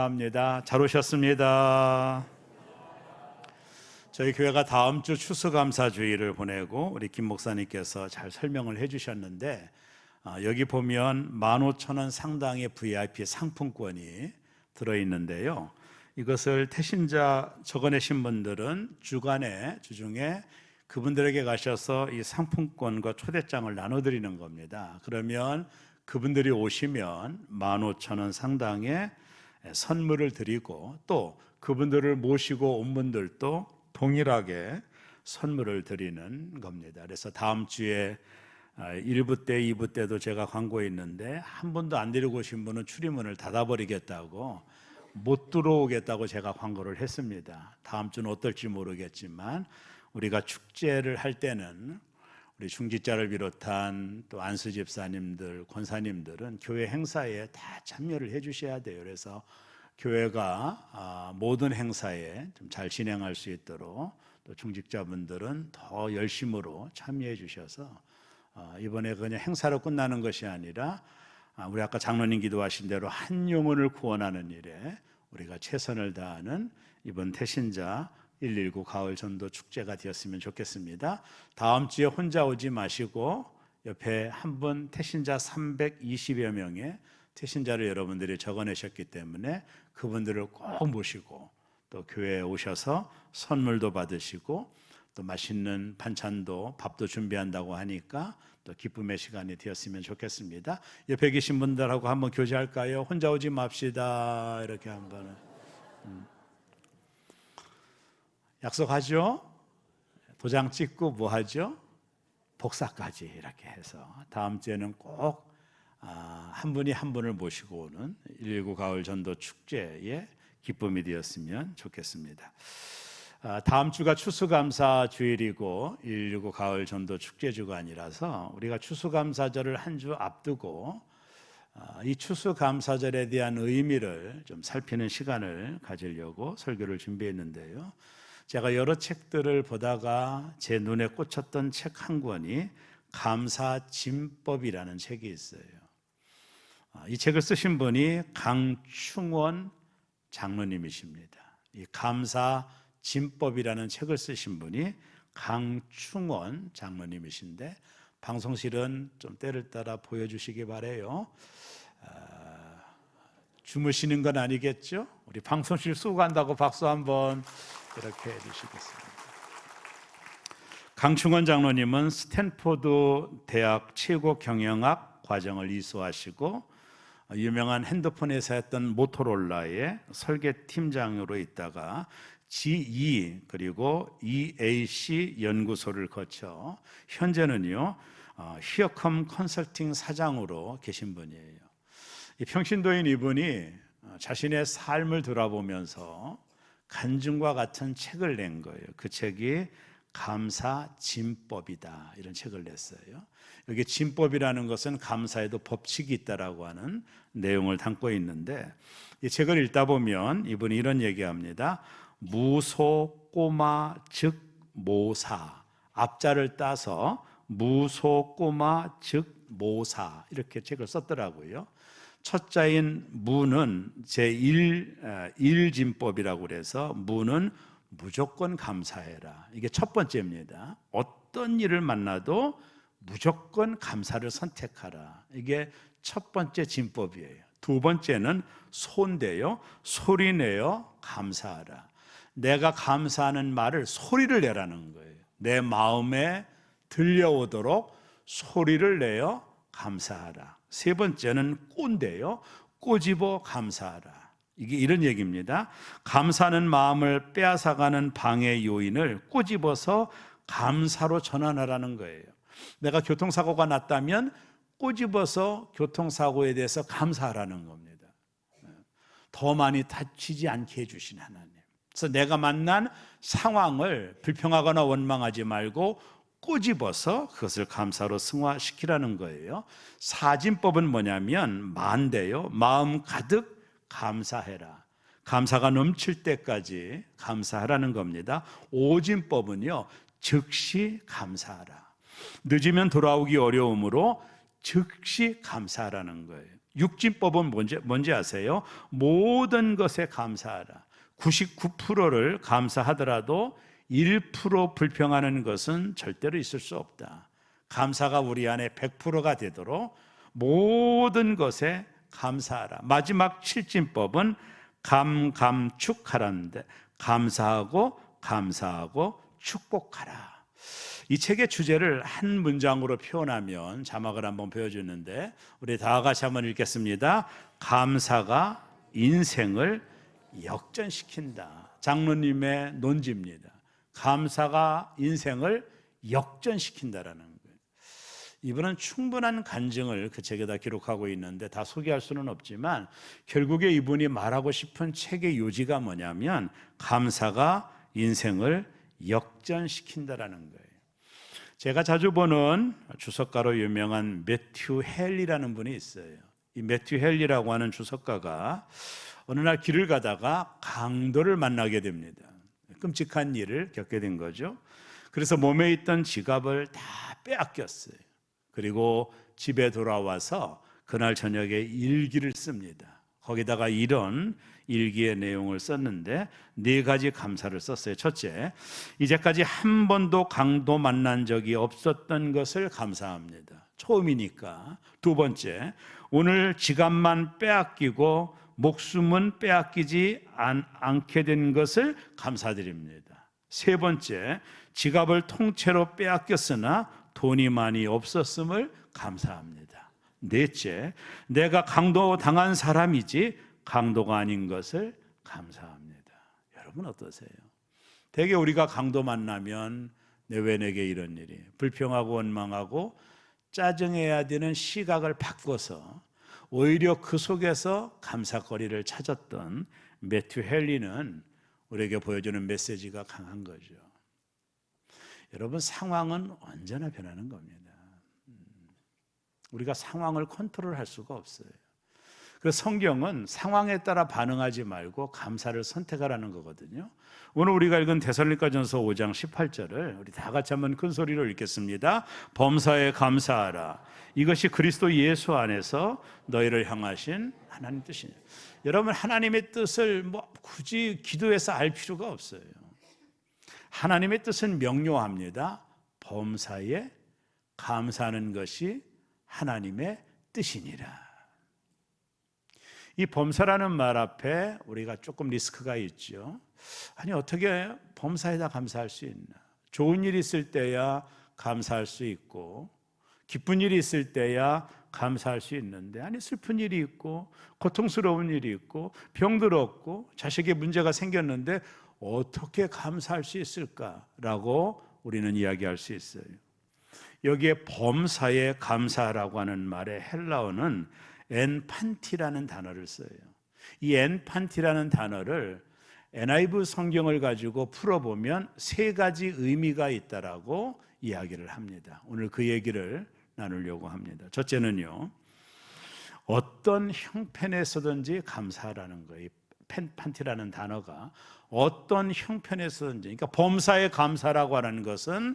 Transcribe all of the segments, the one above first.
감사합니다. 잘 오셨습니다. 저희 교회가 다음 주 추수감사주의를 보내고 우리 김 목사님께서 잘 설명을 해주셨는데 여기 보면 15,000원 상당의 VIP 상품권이 들어있는데요. 이것을 태신자 적어내신 분들은 주중에 그분들에게 가셔서 이 상품권과 초대장을 나눠드리는 겁니다. 그러면 그분들이 오시면 15,000원 상당의 선물을 드리고 또 그분들을 모시고 온 분들도 동일하게 선물을 드리는 겁니다. 그래서 다음 주에 1부 때 2부 때도 제가 광고에 있는데 한 번도 안 데리고 오신 분은 출입문을 닫아버리겠다고 못 들어오겠다고 제가 광고를 했습니다. 다음 주는 어떨지 모르겠지만 우리가 축제를 할 때는 우리 중직자를 비롯한 또 안수 집사님들, 권사님들은 교회 행사에 다 참여를 해 주셔야 돼요. 그래서 교회가 모든 행사에 좀 잘 진행할 수 있도록 또 중직자분들은 더 열심으로 참여해 주셔서 이번에 그냥 행사로 끝나는 것이 아니라 우리 아까 장로님 기도하신 대로 한 영혼을 구원하는 일에 우리가 최선을 다하는 이번 태신자 119 가을 전도 축제가 되었으면 좋겠습니다. 다음 주에 혼자 오지 마시고 옆에 한 분 태신자 320여 명의 태신자를 여러분들이 적어내셨기 때문에 그분들을 꼭 모시고 또 교회에 오셔서 선물도 받으시고 또 맛있는 반찬도 밥도 준비한다고 하니까 또 기쁨의 시간이 되었으면 좋겠습니다. 옆에 계신 분들하고 한번 교제할까요? 혼자 오지 맙시다. 이렇게 한번 약속하죠? 도장 찍고 뭐 하죠? 복사까지 이렇게 해서 다음 주에는 꼭 한 분이 한 분을 모시고 오는 119 가을 전도 축제의 기쁨이 되었으면 좋겠습니다. 다음 주가 추수감사 주일이고 119 가을 전도 축제 주간이라서 우리가 추수감사절을 한 주 앞두고 이 추수감사절에 대한 의미를 좀 살피는 시간을 가지려고 설교를 준비했는데요. 제가 여러 책들을 보다가 제 눈에 꽂혔던 책 한 권이 감사짐법이라는 책이 있어요. 이 책을 쓰신 분이 강충원 장로님이십니다. 이 감사짐법이라는 책을 쓰신 분이 강충원 장로님이신데 방송실은 좀 때를 따라 보여주시기 바래요. 주무시는 건 아니겠죠? 우리 방송실 수고한다고 박수 한번 이렇게 해주시겠습니다. 강충원 장로님은 스탠포드 대학 최고 경영학 과정을 이수하시고 유명한 핸드폰 회사였던 모토로라의 설계팀장으로 있다가 GE 그리고 EAC 연구소를 거쳐 현재는요 히어컴 컨설팅 사장으로 계신 분이에요. 이 평신도인 이분이 자신의 삶을 돌아보면서 간증과 같은 책을 낸 거예요. 그 책이 감사짐법이다 이런 책을 냈어요. 여기 짐법이라는 것은 감사에도 법칙이 있다라고 하는 내용을 담고 있는데 이 책을 읽다 보면 이분이 이런 얘기합니다. 무소꼬마 즉 모사, 앞자를 따서 무소꼬마 즉 모사 이렇게 책을 썼더라고요. 첫 자인 무는 제1짐법이라고 그래서 무는 무조건 감사해라. 이게 첫 번째입니다. 어떤 일을 만나도 무조건 감사를 선택하라. 이게 첫 번째 짐법이에요. 두 번째는 소인데요. 소리내어 감사하라. 내가 감사하는 말을 소리를 내라는 거예요. 내 마음에 들려오도록 소리를 내어 감사하라. 세 번째는 꼬인데요. 꼬집어 감사하라. 이게 이런 얘기입니다. 감사하는 마음을 빼앗아가는 방해 요인을 꼬집어서 감사로 전환하라는 거예요. 내가 교통사고가 났다면 꼬집어서 교통사고에 대해서 감사하라는 겁니다. 더 많이 다치지 않게 해주신 하나님. 그래서 내가 만난 상황을 불평하거나 원망하지 말고 꼬집어서 그것을 감사로 승화시키라는 거예요. 사짐법은 뭐냐면 만대요. 마음 가득 감사해라. 감사가 넘칠 때까지 감사하라는 겁니다. 오짐법은요. 즉시 감사하라. 늦으면 돌아오기 어려우므로 즉시 감사하라는 거예요. 육진법은 뭔지 아세요? 모든 것에 감사하라. 99%를 감사하더라도 1% 불평하는 것은 절대로 있을 수 없다. 감사가 우리 안에 100%가 되도록 모든 것에 감사하라. 마지막 7진법은 감축하라는데, 감사하고 축복하라. 이 책의 주제를 한 문장으로 표현하면, 자막을 한번 보여주는데 우리 다 같이 한번 읽겠습니다. 감사가 인생을 역전시킨다. 장로님의 논지입니다. 감사가 인생을 역전시킨다라는 거예요. 이분은 충분한 간증을 그 책에다 기록하고 있는데 다 소개할 수는 없지만, 결국에 이분이 말하고 싶은 책의 요지가 뭐냐면 감사가 인생을 역전시킨다라는 거예요. 제가 자주 보는 주석가로 유명한 매튜 헨리라는 분이 있어요. 이 매튜 헨리라고 하는 주석가가 어느 날 길을 가다가 강도를 만나게 됩니다. 끔찍한 일을 겪게 된 거죠. 그래서 몸에 있던 지갑을 다 빼앗겼어요. 그리고 집에 돌아와서 그날 저녁에 일기를 씁니다. 거기다가 이런 일기의 내용을 썼는데 4가지 감사를 썼어요. 첫째, 이제까지 한 번도 강도 만난 적이 없었던 것을 감사합니다. 처음이니까. 두 번째, 오늘 지갑만 빼앗기고 목숨은 빼앗기지 않게 된 것을 감사드립니다. 세 번째, 지갑을 통째로 빼앗겼으나 돈이 많이 없었음을 감사합니다. 넷째, 내가 강도 당한 사람이지 강도가 아닌 것을 감사합니다. 여러분 어떠세요? 대개 우리가 강도 만나면 왜 내게 이런 일이, 불평하고 원망하고 짜증해야 되는 시각을 바꿔서 오히려 그 속에서 감사거리를 찾았던 매튜 헨리는 우리에게 보여주는 메시지가 강한 거죠. 여러분, 상황은 언제나 변하는 겁니다. 우리가 상황을 컨트롤할 수가 없어요. 그래서 성경은 상황에 따라 반응하지 말고 감사를 선택하라는 거거든요. 오늘 우리가 읽은 데살로니가전서 5장 18절을 우리 다 같이 한번 큰 소리로 읽겠습니다. 범사에 감사하라. 이것이 그리스도 예수 안에서 너희를 향하신 하나님 뜻이냐. 여러분, 하나님의 뜻을 굳이 기도해서 알 필요가 없어요. 하나님의 뜻은 명료합니다. 범사에 감사하는 것이 하나님의 뜻이니라. 이 범사라는 말 앞에 우리가 조금 리스크가 있죠. 아니, 어떻게 범사에다 감사할 수 있나? 좋은 일이 있을 때야 감사할 수 있고, 기쁜 일이 있을 때야 감사할 수 있는데, 아니, 슬픈 일이 있고 고통스러운 일이 있고 병들었고 자식의 문제가 생겼는데 어떻게 감사할 수 있을까라고 우리는 이야기할 수 있어요. 여기에 범사에 감사라고 하는 말의 헬라어는 엔판티라는 단어를 써요. 이 엔판티라는 단어를 NIV 성경을 가지고 풀어보면 3가지 의미가 있다라고 이야기를 합니다. 오늘 그 얘기를 나누려고 합니다. 첫째는요, 어떤 형편에서든지 감사하라는 거예요. 판티라는 단어가 어떤 형편에서든지, 그러니까 범사에 감사라고 하는 것은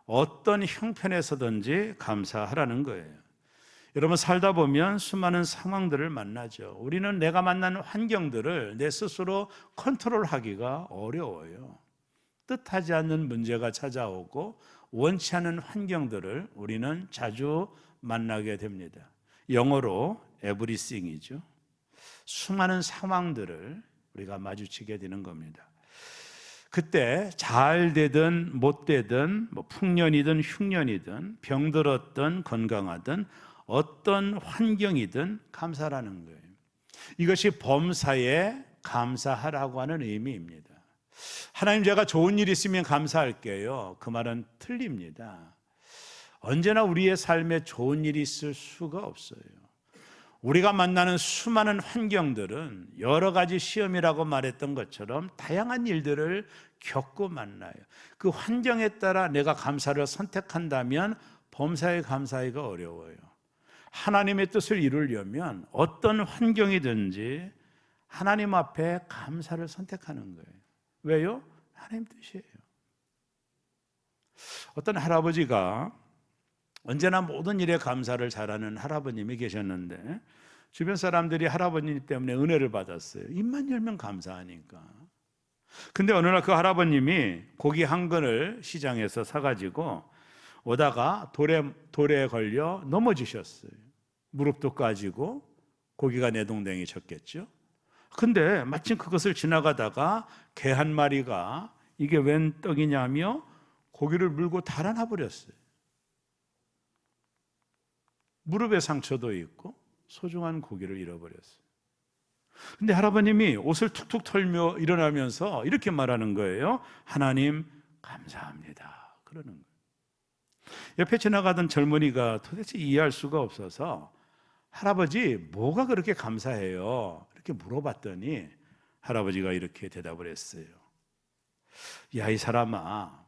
어떤 형편에서든지 감사하라는 거예요. 여러분, 살다 보면 수많은 상황들을 만나죠. 우리는 내가 만나는 환경들을 내 스스로 컨트롤하기가 어려워요. 뜻하지 않는 문제가 찾아오고 원치 않은 환경들을 우리는 자주 만나게 됩니다. 영어로 everything이죠. 수많은 상황들을 우리가 마주치게 되는 겁니다. 그때 잘 되든 못 되든, 풍년이든 흉년이든 병들었든 건강하든 어떤 환경이든 감사라는 거예요. 이것이 범사에 감사하라고 하는 의미입니다. 하나님, 제가 좋은 일 있으면 감사할게요. 그 말은 틀립니다. 언제나 우리의 삶에 좋은 일이 있을 수가 없어요. 우리가 만나는 수많은 환경들은 여러 가지 시험이라고 말했던 것처럼 다양한 일들을 겪고 만나요. 그 환경에 따라 내가 감사를 선택한다면 범사에 감사하기가 어려워요. 하나님의 뜻을 이루려면 어떤 환경이든지 하나님 앞에 감사를 선택하는 거예요. 왜요? 하나님 뜻이에요. 어떤 할아버지가 언제나 모든 일에 감사를 잘하는 할아버님이 계셨는데, 주변 사람들이 할아버님 때문에 은혜를 받았어요. 입만 열면 감사하니까. 근데 어느 날 그 할아버님이 고기 한 근을 시장에서 사가지고 오다가 돌에 걸려 넘어지셨어요. 무릎도 까지고 고기가 내동댕이 쳤겠죠. 근데 마침 그것을 지나가다가 개 한 마리가 이게 웬 떡이냐며 고기를 물고 달아나 버렸어요. 무릎에 상처도 있고 소중한 고기를 잃어버렸어요. 근데 할아버님이 옷을 툭툭 털며 일어나면서 이렇게 말하는 거예요. 하나님 감사합니다. 그러는 거예요. 옆에 지나가던 젊은이가 도대체 이해할 수가 없어서 할아버지 뭐가 그렇게 감사해요? 이렇게 물어봤더니 할아버지가 이렇게 대답을 했어요. 야, 이 사람아,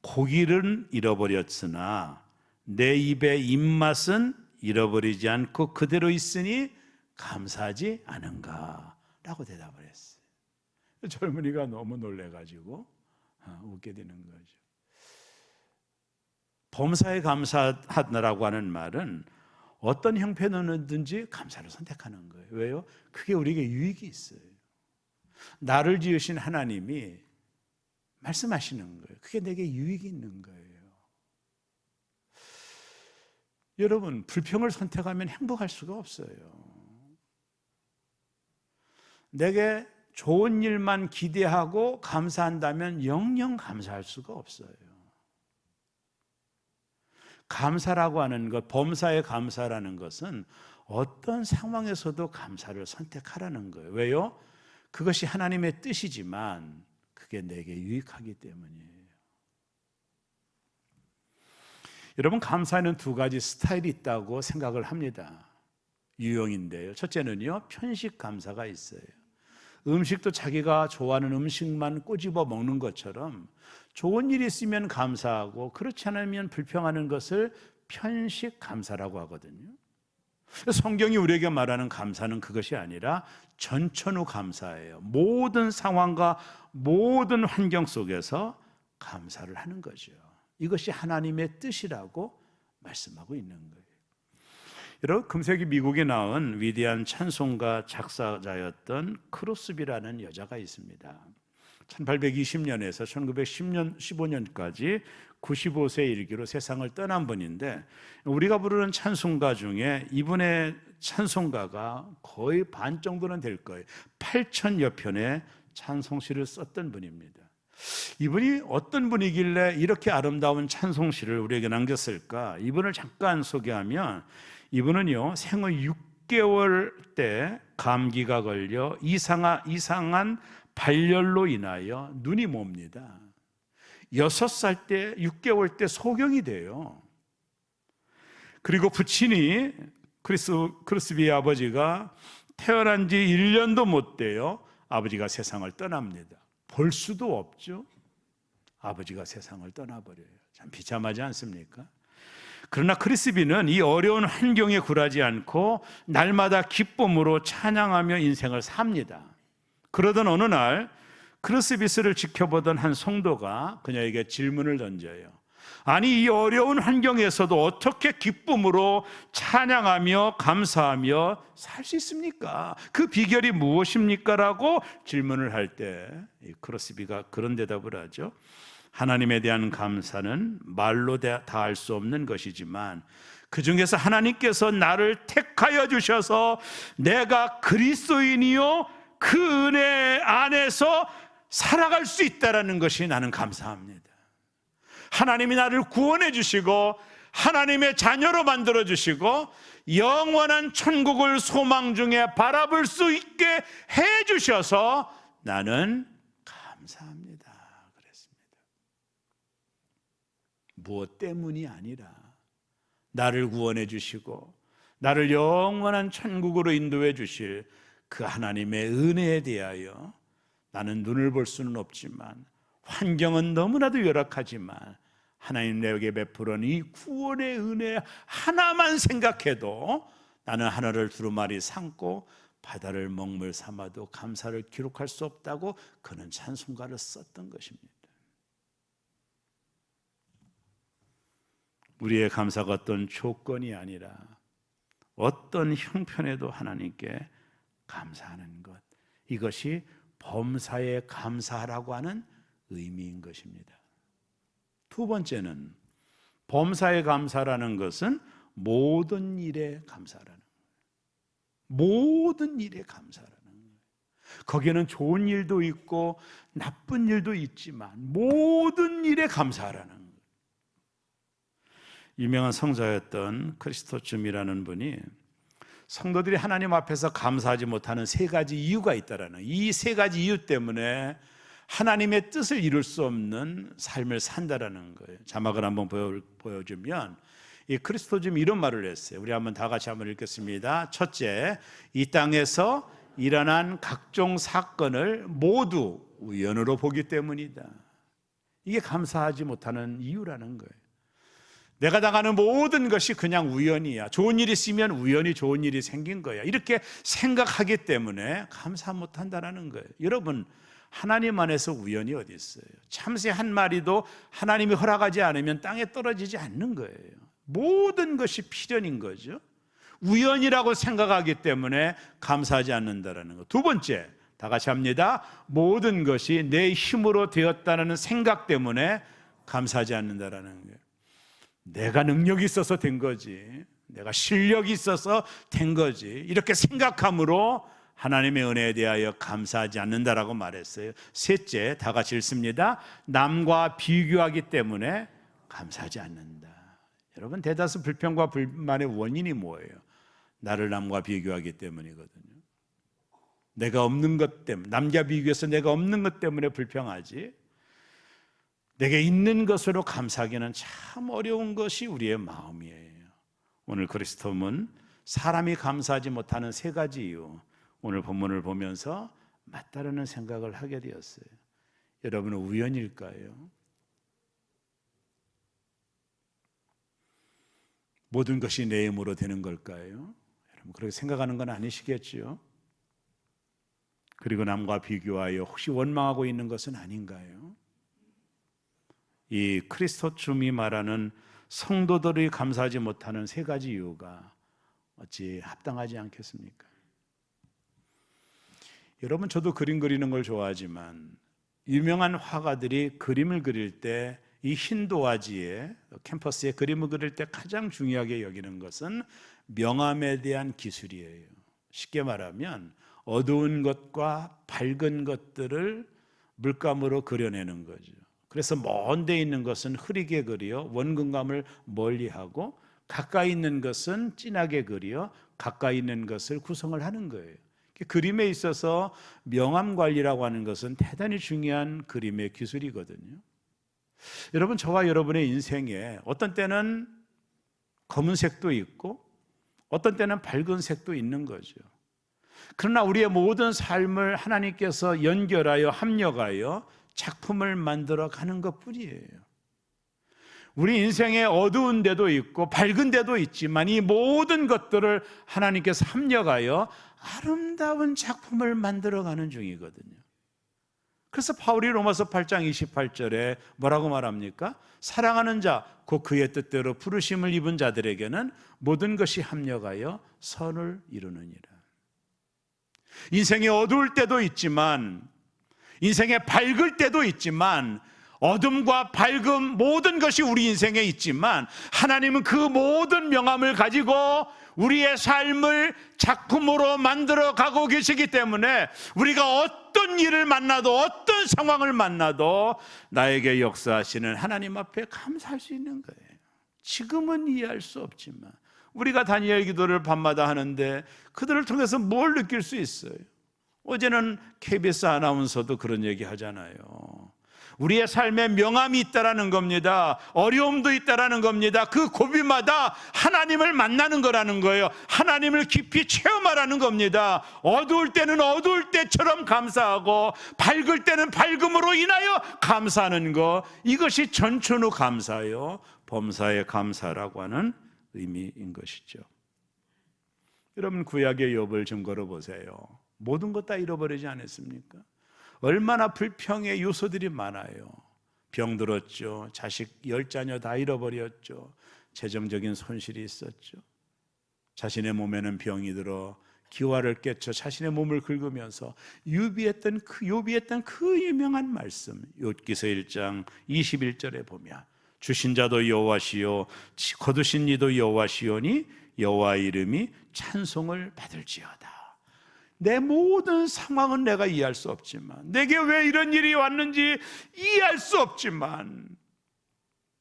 고기를 잃어버렸으나 내 입의 입맛은 잃어버리지 않고 그대로 있으니 감사하지 않은가? 라고 대답을 했어요. 젊은이가 너무 놀래가지고 웃게 되는 거죠. 범사에 감사하라고 하는 말은 어떤 형편이든지 감사를 선택하는 거예요. 왜요? 그게 우리에게 유익이 있어요. 나를 지으신 하나님이 말씀하시는 거예요. 그게 내게 유익이 있는 거예요. 여러분, 불평을 선택하면 행복할 수가 없어요. 내게 좋은 일만 기대하고 감사한다면 영영 감사할 수가 없어요. 감사라고 하는 것, 범사에 감사라는 것은 어떤 상황에서도 감사를 선택하라는 거예요. 왜요? 그것이 하나님의 뜻이지만 그게 내게 유익하기 때문이에요. 여러분, 감사에는 두 가지 스타일이 있다고 생각을 합니다. 유형인데요. 첫째는요, 편식 감사가 있어요. 음식도 자기가 좋아하는 음식만 꼬집어 먹는 것처럼 좋은 일이 있으면 감사하고 그렇지 않으면 불평하는 것을 편식 감사라고 하거든요. 성경이 우리에게 말하는 감사는 그것이 아니라 전천후 감사예요. 모든 상황과 모든 환경 속에서 감사를 하는 거죠. 이것이 하나님의 뜻이라고 말씀하고 있는 거예요. 여러분, 금세기 미국에 나온 위대한 찬송가 작사자였던 크로스비라는 여자가 있습니다. 1820년에서 1915년까지 95세 일기로 세상을 떠난 분인데, 우리가 부르는 찬송가 중에 이분의 찬송가가 거의 반 정도는 될 거예요. 8,000여 편의 찬송시를 썼던 분입니다. 이분이 어떤 분이길래 이렇게 아름다운 찬송시를 우리에게 남겼을까? 이분을 잠깐 소개하면, 이분은요, 생후 6개월 때 감기가 걸려 이상한 발열로 인하여 눈이 멉니다. 6살 때, 6개월 때 소경이 돼요. 그리고 부친이 크리스비의 아버지가 태어난 지 1년도 못 돼요. 아버지가 세상을 떠납니다. 볼 수도 없죠. 아버지가 세상을 떠나버려요. 참 비참하지 않습니까? 그러나 크리스비는 이 어려운 환경에 굴하지 않고 날마다 기쁨으로 찬양하며 인생을 삽니다. 그러던 어느 날 크리스비스를 지켜보던 한 성도가 그녀에게 질문을 던져요. 아니, 이 어려운 환경에서도 어떻게 기쁨으로 찬양하며 감사하며 살 수 있습니까? 그 비결이 무엇입니까? 라고 질문을 할 때 크리스비가 그런 대답을 하죠. 하나님에 대한 감사는 말로 다 할 수 없는 것이지만 그 중에서 하나님께서 나를 택하여 주셔서 내가 그리스도인이요 그 은혜 안에서 살아갈 수 있다는 것이 나는 감사합니다. 하나님이 나를 구원해 주시고 하나님의 자녀로 만들어 주시고 영원한 천국을 소망 중에 바라볼 수 있게 해 주셔서 나는 감사합니다. 그랬습니다. 무엇 때문이 아니라 나를 구원해 주시고 나를 영원한 천국으로 인도해 주실 그 하나님의 은혜에 대하여 나는 눈을 볼 수는 없지만 환경은 너무나도 열악하지만 하나님 내게 베푸는 이 구원의 은혜 하나만 생각해도 나는 하늘을 두루마리 삼고 바다를 먹물 삼아도 감사를 기록할 수 없다고 그는 찬송가를 썼던 것입니다. 우리의 감사가 어떤 조건이 아니라 어떤 형편에도 하나님께 감사하는 것, 이것이 범사에 감사하라고 하는 의미인 것입니다. 두 번째는 범사에 감사라는 것은 모든 일에 감사라는 거예요. 모든 일에 감사라는 거예요. 거기에는 좋은 일도 있고 나쁜 일도 있지만 모든 일에 감사하라는 거예요. 유명한 성자였던 크리스토쯤이라는 분이 성도들이 하나님 앞에서 감사하지 못하는 세 가지 이유가 있다라는, 이 세 가지 이유 때문에 하나님의 뜻을 이룰 수 없는 삶을 산다라는 거예요. 자막을 한번 보여주면 이 크리스토즘 이런 말을 했어요. 우리 한번 다 같이 한번 읽겠습니다. 첫째, 이 땅에서 일어난 각종 사건을 모두 우연으로 보기 때문이다. 이게 감사하지 못하는 이유라는 거예요. 내가 당하는 모든 것이 그냥 우연이야. 좋은 일이 있으면 우연히 좋은 일이 생긴 거야. 이렇게 생각하기 때문에 감사 못한다는 거예요. 여러분, 하나님 안에서 우연이 어디 있어요? 참새 한 마리도 하나님이 허락하지 않으면 땅에 떨어지지 않는 거예요. 모든 것이 필연인 거죠. 우연이라고 생각하기 때문에 감사하지 않는다는 것. 두 번째, 다 같이 합니다. 모든 것이 내 힘으로 되었다는 생각 때문에 감사하지 않는다는 거예요. 내가 능력이 있어서 된 거지, 내가 실력이 있어서 된 거지, 이렇게 생각함으로 하나님의 은혜에 대하여 감사하지 않는다라고 말했어요. 셋째, 다 같이 읽습니다. 남과 비교하기 때문에 감사하지 않는다. 여러분, 대다수 불평과 불만의 원인이 뭐예요? 나를 남과 비교하기 때문이거든요. 내가 없는 것 때문에, 남과 비교해서 내가 없는 것 때문에 불평하지, 내게 있는 것으로 감사하기는 참 어려운 것이 우리의 마음이에요. 오늘 그리스도는 사람이 감사하지 못하는 세 가지 이유, 오늘 본문을 보면서 맞다라는 생각을 하게 되었어요. 여러분은 우연일까요? 모든 것이 내 힘으로 되는 걸까요? 여러분, 그렇게 생각하는 건 아니시겠지요? 그리고 남과 비교하여 혹시 원망하고 있는 것은 아닌가요? 이 크리스토춤이 말하는 성도들이 감사하지 못하는 세 가지 이유가 어찌 합당하지 않겠습니까? 여러분, 저도 그림 그리는 걸 좋아하지만 유명한 화가들이 그림을 그릴 때 이 흰 도화지에 캠퍼스에 그림을 그릴 때 가장 중요하게 여기는 것은 명암에 대한 기술이에요. 쉽게 말하면 어두운 것과 밝은 것들을 물감으로 그려내는 거죠. 그래서 먼 데 있는 것은 흐리게 그려 원근감을 멀리하고, 가까이 있는 것은 진하게 그려 가까이 있는 것을 구성을 하는 거예요. 그림에 있어서 명암 관리라고 하는 것은 대단히 중요한 그림의 기술이거든요. 여러분, 저와 여러분의 인생에 어떤 때는 검은색도 있고 어떤 때는 밝은 색도 있는 거죠. 그러나 우리의 모든 삶을 하나님께서 연결하여 합력하여 작품을 만들어 가는 것뿐이에요. 우리 인생에 어두운 데도 있고 밝은 데도 있지만 이 모든 것들을 하나님께서 합력하여 아름다운 작품을 만들어가는 중이거든요. 그래서 바울이 로마서 8장 28절에 뭐라고 말합니까? 사랑하는 자, 곧 그의 뜻대로 부르심을 입은 자들에게는 모든 것이 합력하여 선을 이루느니라. 인생에 어두울 때도 있지만, 인생에 밝을 때도 있지만, 어둠과 밝음 모든 것이 우리 인생에 있지만 하나님은 그 모든 명암을 가지고 우리의 삶을 작품으로 만들어 가고 계시기 때문에 우리가 어떤 일을 만나도 어떤 상황을 만나도 나에게 역사하시는 하나님 앞에 감사할 수 있는 거예요. 지금은 이해할 수 없지만 우리가 다니엘 기도를 밤마다 하는데 그들을 통해서 뭘 느낄 수 있어요? 어제는 KBS 아나운서도 그런 얘기 하잖아요. 우리의 삶에 명암이 있다라는 겁니다. 어려움도 있다라는 겁니다. 그 고비마다 하나님을 만나는 거라는 거예요. 하나님을 깊이 체험하라는 겁니다. 어두울 때는 어두울 때처럼 감사하고 밝을 때는 밝음으로 인하여 감사하는 것, 이것이 전천후 감사요, 범사의 감사라고 하는 의미인 것이죠. 여러분, 구약의 욥을 좀 걸어보세요. 모든 것 다 잃어버리지 않았습니까? 얼마나 불평의 요소들이 많아요. 병들었죠. 자식 10자녀 다 잃어버렸죠. 재정적인 손실이 있었죠. 자신의 몸에는 병이 들어 기와를 깨쳐 자신의 몸을 긁으면서 요비했던 그 유명한 말씀, 욥기서 1장 21절에 보면 주신 자도 여호와시요 거두신 이도 여호와시오니 여호와 이름이 찬송을 받을지어다. 내 모든 상황은 내가 이해할 수 없지만, 내게 왜 이런 일이 왔는지 이해할 수 없지만,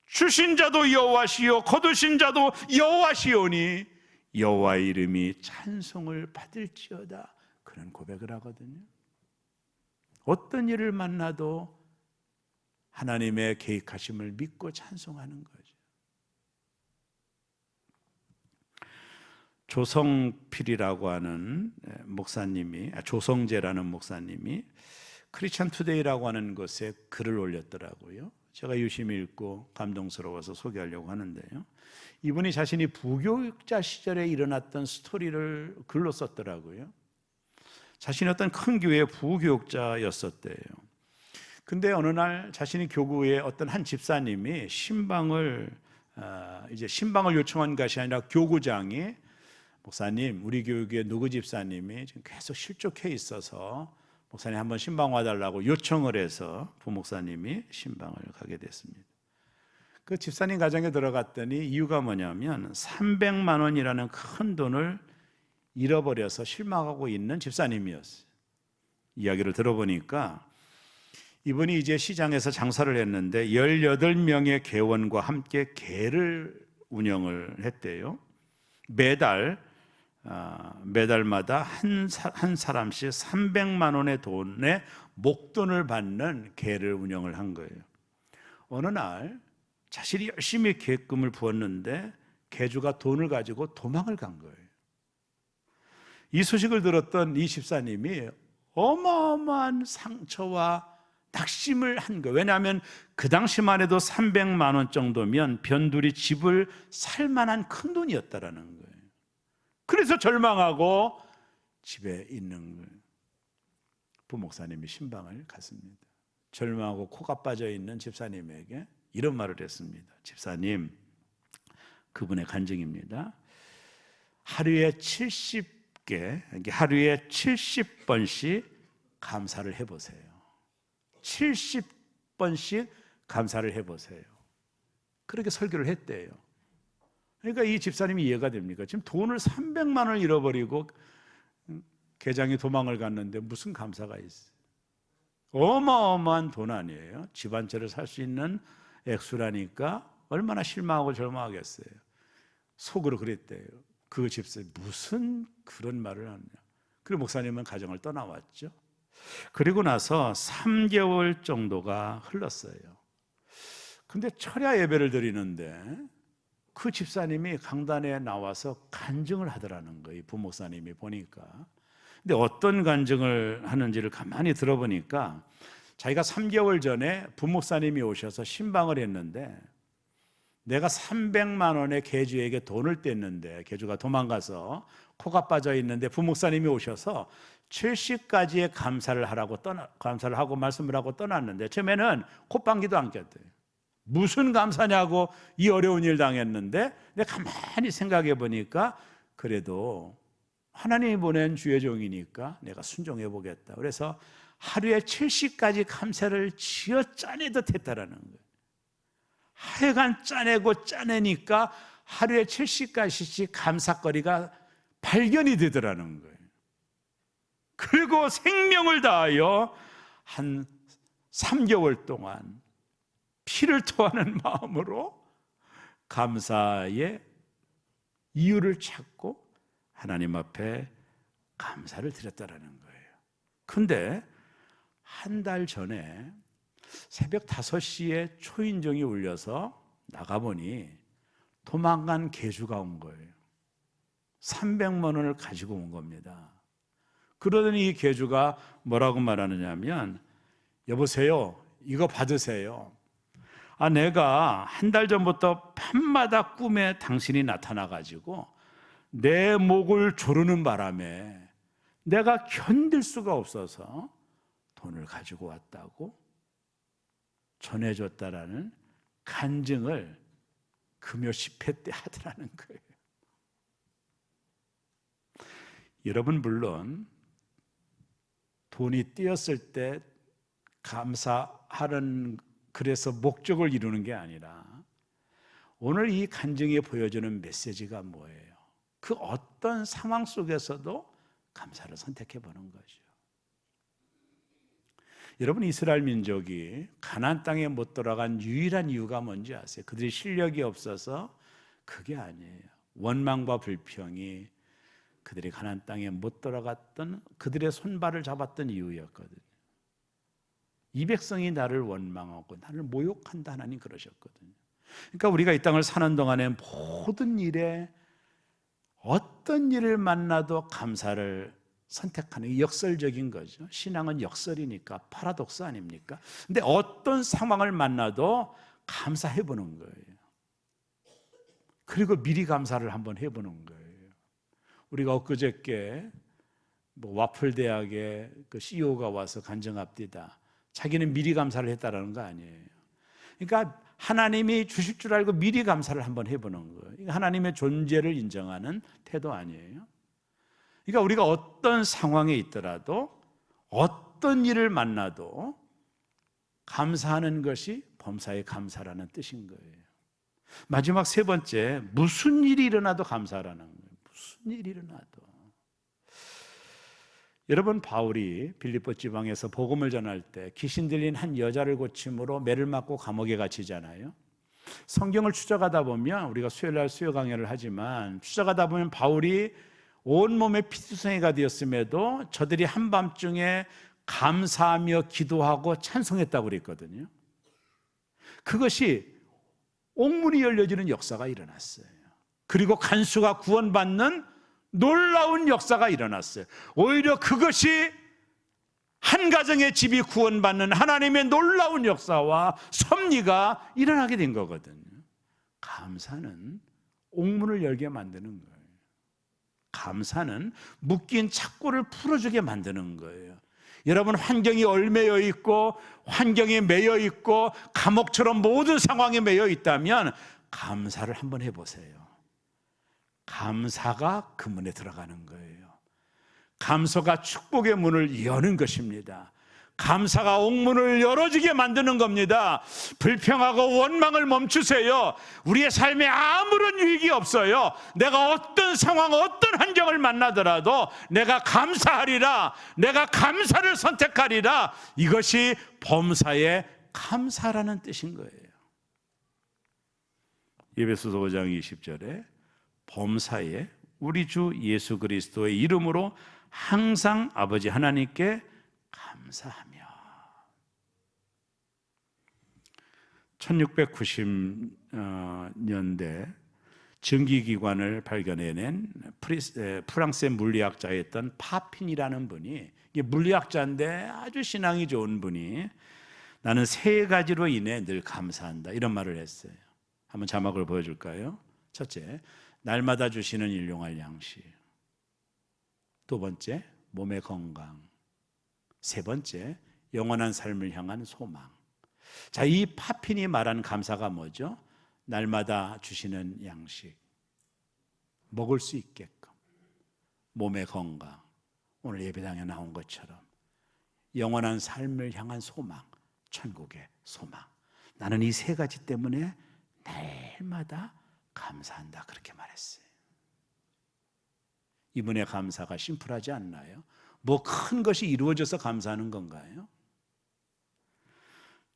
주신 자도 여호와시요 거두신 자도 여호와시오니 여호와 이름이 찬송을 받을지어다. 그런 고백을 하거든요. 어떤 일을 만나도 하나님의 계획하심을 믿고 찬송하는 거죠. 조성필이라고 하는 목사님이, 조성재라는 목사님이 크리스천 투데이라고 하는 곳에 글을 올렸더라고요. 제가 유심히 읽고 감동스러워서 소개하려고 하는데요. 이분이 자신이 부교육자 시절에 일어났던 스토리를 글로 썼더라고요. 자신이 어떤 큰 교회의 부교육자였었대요. 근데 어느 날 자신이 교구의 어떤 한 집사님이 신방을 요청한 것이 아니라 교구장이, 목사님, 우리 교육의 누구 집사님이 지금 계속 실족해 있어서 목사님 한번 신방 와달라고 요청을 해서 부목사님이 신방을 가게 됐습니다. 그 집사님 가정에 들어갔더니 이유가 뭐냐면 300만 원이라는 큰 돈을 잃어버려서 실망하고 있는 집사님이었어요. 이야기를 들어보니까 이분이 이제 시장에서 장사를 했는데 18명의 개원과 함께 개를 운영을 했대요. 매달마다 한 사람씩 300만 원의 돈에 목돈을 받는 개를 운영을 한 거예요. 어느 날 자신이 열심히 개금을 부었는데 개주가 돈을 가지고 도망을 간 거예요. 이 소식을 들었던 이 집사님이 어마어마한 상처와 낙심을 한 거예요. 왜냐하면 그 당시만 해도 300만 원 정도면 변두리 집을 살 만한 큰 돈이었다라는 거예요. 그래서 절망하고 집에 있는 부목사님이 신방을 갔습니다. 절망하고 코가 빠져 있는 집사님에게 이런 말을 했습니다. 집사님, 그분의 간증입니다. 하루에 70번씩 감사를 해보세요. 70번씩 감사를 해보세요. 그렇게 설교를 했대요. 그러니까 이 집사님이 이해가 됩니까? 지금 돈을 300만 원을 잃어버리고 개장이 도망을 갔는데 무슨 감사가 있어요? 어마어마한 돈 아니에요? 집 한 채를 살 수 있는 액수라니까 얼마나 실망하고 절망하겠어요. 속으로 그랬대요. 그 집사님 무슨 그런 말을 하느냐. 그리고 목사님은 가정을 떠나왔죠. 그리고 나서 3개월 정도가 흘렀어요. 근데 철야 예배를 드리는데 그 집사님이 강단에 나와서 간증을 하더라는 거예요. 부목사님이 보니까. 근데 어떤 간증을 하는지를 가만히 들어보니까 자기가 3개월 전에 부목사님이 오셔서 신방을 했는데 내가 300만 원의 개주에게 돈을 뗐는데 개주가 도망가서 코가 빠져 있는데 부목사님이 오셔서 70가지의 감사를 하고 말씀을 하고 떠났는데 처음에는 콧방귀도 안 꼈대요. 무슨 감사냐고 이 어려운 일 당했는데 내가 가만히 생각해 보니까 그래도 하나님이 보낸 주의 종이니까 내가 순종해 보겠다. 그래서 하루에 70가지 감사를 지어 짜내듯 했다라는 거예요. 하여간 짜내고 짜내니까 하루에 70가지씩 감사거리가 발견이 되더라는 거예요. 그리고 생명을 다하여 한 3개월 동안 피를 토하는 마음으로 감사의 이유를 찾고 하나님 앞에 감사를 드렸다라는 거예요. 근데 한 달 전에 새벽 5시에 초인종이 울려서 나가보니 도망간 개주가 온 거예요. 300만 원을 가지고 온 겁니다. 그러더니 이 개주가 뭐라고 말하느냐면 여보세요, 이거 받으세요. 내가 한 달 전부터 밤마다 꿈에 당신이 나타나가지고 내 목을 조르는 바람에 내가 견딜 수가 없어서 돈을 가지고 왔다고 전해줬다라는 간증을 금요 10회 때 하더라는 거예요. 여러분, 물론 돈이 띄었을 때 감사하는, 그래서 목적을 이루는 게 아니라 오늘 이 간증에 보여주는 메시지가 뭐예요? 그 어떤 상황 속에서도 감사를 선택해 보는 거죠. 여러분, 이스라엘 민족이 가나안 땅에 못 들어간 유일한 이유가 뭔지 아세요? 그들이 실력이 없어서 그게 아니에요. 원망과 불평이 그들이 가나안 땅에 못 들어갔던, 그들의 손발을 잡았던 이유였거든요. 이 백성이 나를 원망하고 나를 모욕한다, 하나님 그러셨거든요. 그러니까 우리가 이 땅을 사는 동안에 모든 일에, 어떤 일을 만나도 감사를 선택하는 게 역설적인 거죠. 신앙은 역설이니까 파라독스 아닙니까? 근데 어떤 상황을 만나도 감사해 보는 거예요. 그리고 미리 감사를 한번 해보는 거예요. 우리가 엊그저께 와플 대학의 그 CEO가 와서 간증합디다. 자기는 미리 감사를 했다라는 거 아니에요. 그러니까 하나님이 주실 줄 알고 미리 감사를 한번 해보는 거예요. 하나님의 존재를 인정하는 태도 아니에요. 그러니까 우리가 어떤 상황에 있더라도, 어떤 일을 만나도 감사하는 것이 범사의 감사라는 뜻인 거예요. 마지막 세 번째, 무슨 일이 일어나도 감사하라는 거예요. 무슨 일이 일어나도. 여러분, 바울이 빌립보 지방에서 복음을 전할 때 귀신 들린 한 여자를 고침으로 매를 맞고 감옥에 갇히잖아요. 성경을 추적하다 보면, 우리가 수요일날 수요 강연을 하지만 추적하다 보면 바울이 온몸에 피투성이가 되었음에도 저들이 한밤중에 감사하며 기도하고 찬송했다고 그랬거든요. 그것이 옥문이 열려지는 역사가 일어났어요. 그리고 간수가 구원받는 놀라운 역사가 일어났어요. 오히려 그것이 한 가정의 집이 구원받는 하나님의 놀라운 역사와 섭리가 일어나게 된 거거든요. 감사는 옥문을 열게 만드는 거예요. 감사는 묶인 착고를 풀어주게 만드는 거예요. 여러분, 환경이 얼매여 있고, 환경에 매여 있고, 감옥처럼 모든 상황에 매여 있다면 감사를 한번 해보세요. 감사가 그 문에 들어가는 거예요. 감사가 축복의 문을 여는 것입니다. 감사가 옥문을 열어주게 만드는 겁니다. 불평하고 원망을 멈추세요. 우리의 삶에 아무런 유익이 없어요. 내가 어떤 상황, 어떤 환경을 만나더라도 내가 감사하리라, 내가 감사를 선택하리라, 이것이 범사의 감사라는 뜻인 거예요. 에베소서 5장 20절에 범사에 우리 주 예수 그리스도의 이름으로 항상 아버지 하나님께 감사하며. 1690년대 증기기관을 발견해낸 프랑스의 물리학자였던 파핀이라는 분이, 이게 물리학자인데 아주 신앙이 좋은 분이, 나는 세 가지로 인해 늘 감사한다, 이런 말을 했어요. 한번 자막을 보여줄까요? 첫째, 날마다 주시는 일용할 양식. 두 번째, 몸의 건강. 세 번째, 영원한 삶을 향한 소망. 자, 이 파핀이 말하는 감사가 뭐죠? 날마다 주시는 양식, 먹을 수 있게끔, 몸의 건강, 오늘 예배당에 나온 것처럼 영원한 삶을 향한 소망, 천국의 소망. 나는 이 세 가지 때문에 날마다 감사한다, 그렇게 말했어요. 이분의 감사가 심플하지 않나요? 뭐 큰 것이 이루어져서 감사하는 건가요?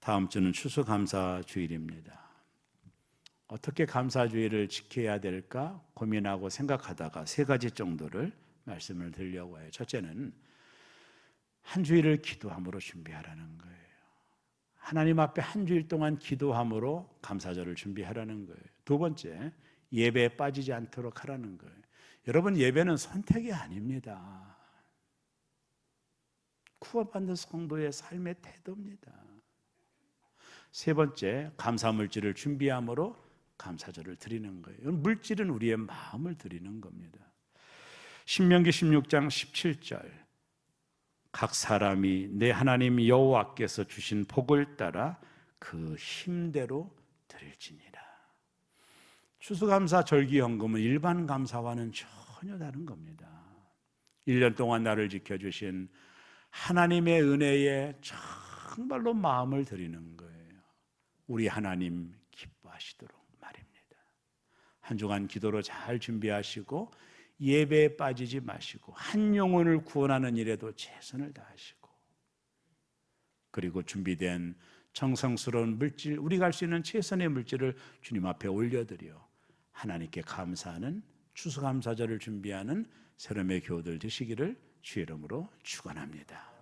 다음 주는 추수감사주일입니다. 어떻게 감사주일을 지켜야 될까 고민하고 생각하다가 세 가지 정도를 말씀을 드리려고 해요. 첫째는 한 주일을 기도함으로 준비하라는 거예요. 하나님 앞에 한 주일 동안 기도함으로 감사절을 준비하라는 거예요. 두 번째, 예배에 빠지지 않도록 하라는 거예요. 여러분, 예배는 선택이 아닙니다. 구원받는 성도의 삶의 태도입니다. 세 번째, 감사 물질을 준비함으로 감사절을 드리는 거예요. 물질은 우리의 마음을 드리는 겁니다. 신명기 16장 17절, 각 사람이 내 하나님 여호와께서 주신 복을 따라 그 힘대로 드릴지니라. 추수감사 절기헌금은 일반 감사와는 전혀 다른 겁니다. 1년 동안 나를 지켜주신 하나님의 은혜에 정말로 마음을 드리는 거예요. 우리 하나님 기뻐하시도록 말입니다. 한 주간 기도로 잘 준비하시고 예배에 빠지지 마시고 한 영혼을 구원하는 일에도 최선을 다하시고, 그리고 준비된 정성스러운 물질, 우리가 할 수 있는 최선의 물질을 주님 앞에 올려드려 하나님께 감사하는 추수감사절을 준비하는 새롬의 교우들 되시기를 주의 이름으로 축원합니다.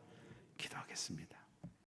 기도하겠습니다.